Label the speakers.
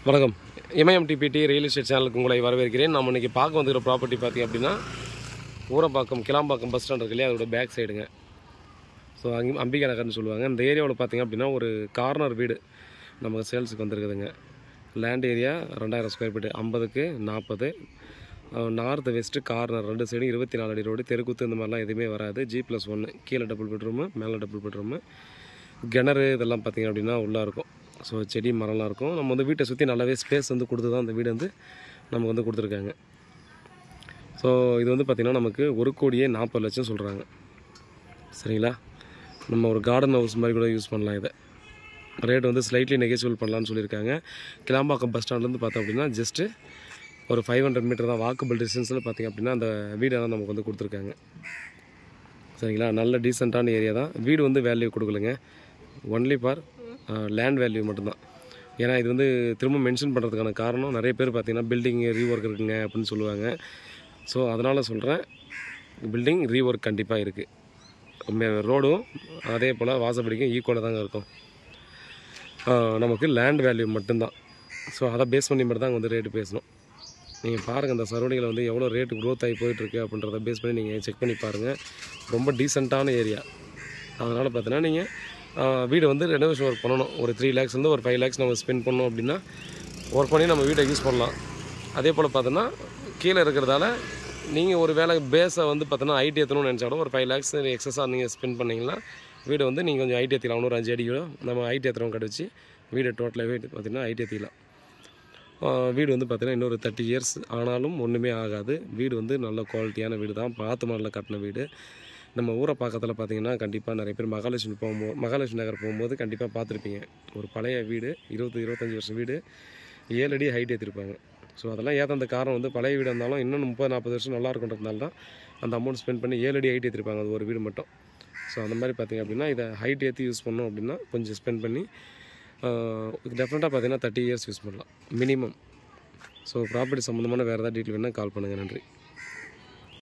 Speaker 1: வணக்கம். இமயம் DBT real estate சேனலுக்கு உங்களை வரவேற்கிறேன். நம்ம இன்றைக்கி பார்க்க வந்துக்கிற ப்ராப்பர்ட்டி பார்த்திங்க அப்படின்னா ஊரப்பாக்கம் கிளாம்பாக்கம் பஸ் ஸ்டாண்ட் இருக்கு இல்லையா, அதோட பேக் சைடுங்க. ஸோ அங்கே அம்பிகா நகர்னு சொல்லுவாங்க. இந்த ஏரியாவில் பார்த்திங்க அப்படின்னா ஒரு கார்னர் வீடு நமக்கு சேல்ஸுக்கு வந்துருக்குதுங்க. லேண்ட் ஏரியா 2000 ஸ்கொயர் ஃபீட்டு, 50க்கு 40, நார்த்து வெஸ்ட்டு கார்னர் 2 சைடும் 24 அடி ரோடு, தெருக்குத்து இந்த மாதிரிலாம் எதுவுமே வராது. G+1, கீழே டபுள் பெட்ரூமு, மேலே டபுள் பெட்ரூமு, கிணறு இதெல்லாம் பார்த்திங்க அப்படின்னா உள்ளே இருக்கும். ஸோ செடி மரம்லாம் இருக்கும். நம்ம வந்து வீட்டை சுற்றி நல்லாவே ஸ்பேஸ் வந்து கொடுத்து தான் அந்த வீடு வந்து நமக்கு வந்து கொடுத்துருக்காங்க. ஸோ இது வந்து பார்த்திங்கன்னா நமக்கு 1,40,00,000 சொல்கிறாங்க. சரிங்களா? நம்ம ஒரு கார்டன் ஹவுஸ் மாதிரி கூட யூஸ் பண்ணலாம். இதை ரேட் வந்து ஸ்லைட்லி நெகோசியபிள் பண்ணலான்னு சொல்லியிருக்காங்க. கிளாம்பாக்கம் பஸ் ஸ்டாண்ட்லேருந்து பார்த்தோம் அப்படின்னா ஜஸ்ட்டு ஒரு 500 மீட்டர் தான் வாக்கபிள் டிஸ்டன்ஸில் பார்த்திங்க அப்படின்னா அந்த வீடெல்லாம் நமக்கு வந்து கொடுத்துருக்காங்க. சரிங்களா? நல்ல டீசெண்டான ஏரியா தான். வீடு வந்து வேல்யூ கொடுக்கலங்க, ஒன்லி ஃபார் லேண்ட் வேல்யூ மட்டும்தான். ஏன்னா இது வந்து திரும்ப மென்ஷன் பண்ணுறதுக்கான காரணம், நிறைய பேர் பார்த்திங்கன்னா பில்டிங் ரீஒர்க் இருக்குங்க அப்படின்னு சொல்லுவாங்க. ஸோ அதனால் சொல்கிறேன், பில்டிங் ரீஒர்க் கண்டிப்பாக இருக்குது. ரோடும் அதே போல் வாசப்படிக்கும் ஈக்குவலாக தாங்க இருக்கும். நமக்கு லேண்ட் வேல்யூ மட்டும்தான். ஸோ அதை பேஸ் பண்ணி மட்டும் தான் வந்து ரேட்டு பேசணும். நீங்கள் பாருங்கள், இந்த சரௌண்டிங்கில் வந்து எவ்வளோ ரேட்டு க்ரோத் ஆகி போயிட்டுருக்கு அப்படின்றத பேஸ் பண்ணி நீங்கள் செக் பண்ணி பாருங்கள். ரொம்ப டீசெண்டான ஏரியா. அதனால் பார்த்தீங்கன்னா நீங்கள் வீடு வந்து ரெனோவேஷன் ஒர்க் பண்ணணும். ஒரு 3 lakhsலேருந்து ஒரு 5 lakhs நம்ம ஸ்பெண்ட் பண்ணோம் அப்படின்னா ஒர்க் பண்ணி நம்ம வீட்டை யூஸ் பண்ணலாம். அதே போல் பார்த்தோன்னா கீழே இருக்கிறதால நீங்கள் ஒரு வேலை பேஸை வந்து பார்த்தோன்னா ஐடி ஏற்றணும்னு நினச்சாலும் ஒரு 5 lakhs எக்ஸஸாக நீங்கள் ஸ்பெண்ட் பண்ணிங்கன்னா வீடு வந்து நீங்கள் கொஞ்சம் ஐடி ஏற்றிக்கலாம். ஒரு 5 அடி கூட நம்ம ஐடி ஏற்றுறவங்க கிடச்சி வீடு டோட்டலாகவே பார்த்திங்கன்னா ஐடி ஏற்றிக்கலாம். வீடு வந்து பார்த்திங்கன்னா இன்னொரு 30 years ஆனாலும் ஒன்றுமே ஆகாது. வீடு வந்து நல்ல குவாலிட்டியான வீடு தான், பார்த்து மாடலில் கட்டின வீடு. நம்ம ஊரை பக்கத்தில் பார்த்திங்கன்னா கண்டிப்பாக நிறைய பேர் மகாலட்சுமி நகர் போகும்போது கண்டிப்பாக பார்த்துருப்பீங்க. ஒரு பழைய வீடு, 20-25 வருஷம் வீடு, 7 அடி ஹைட் ஏற்றிருப்பாங்க. ஸோ அதெல்லாம் ஏற்ற காரணம் வந்து பழைய வீடு இருந்தாலும் இன்னும் 30-40 வருஷம் நல்லா இருக்குன்றதுனால தான் அந்த அமௌண்ட் ஸ்பெண்ட் பண்ணி 7 அடி ஹைட் ஏற்றிருப்பாங்க அது ஒரு வீடு மட்டும். ஸோ அந்த மாதிரி பார்த்திங்க அப்படின்னா இதை ஹைட் ஏற்றி யூஸ் பண்ணோம் அப்படின்னா கொஞ்சம் ஸ்பெண்ட் பண்ணி டெஃபினட்டாக பார்த்திங்கன்னா 30 years யூஸ் பண்ணலாம் மினிமம். ஸோ ப்ராப்பர்ட்டி சம்மந்தமான வேறு ஏதாவது டீட்டெயில் வேணால் கால் பண்ணுங்கள். நன்றி.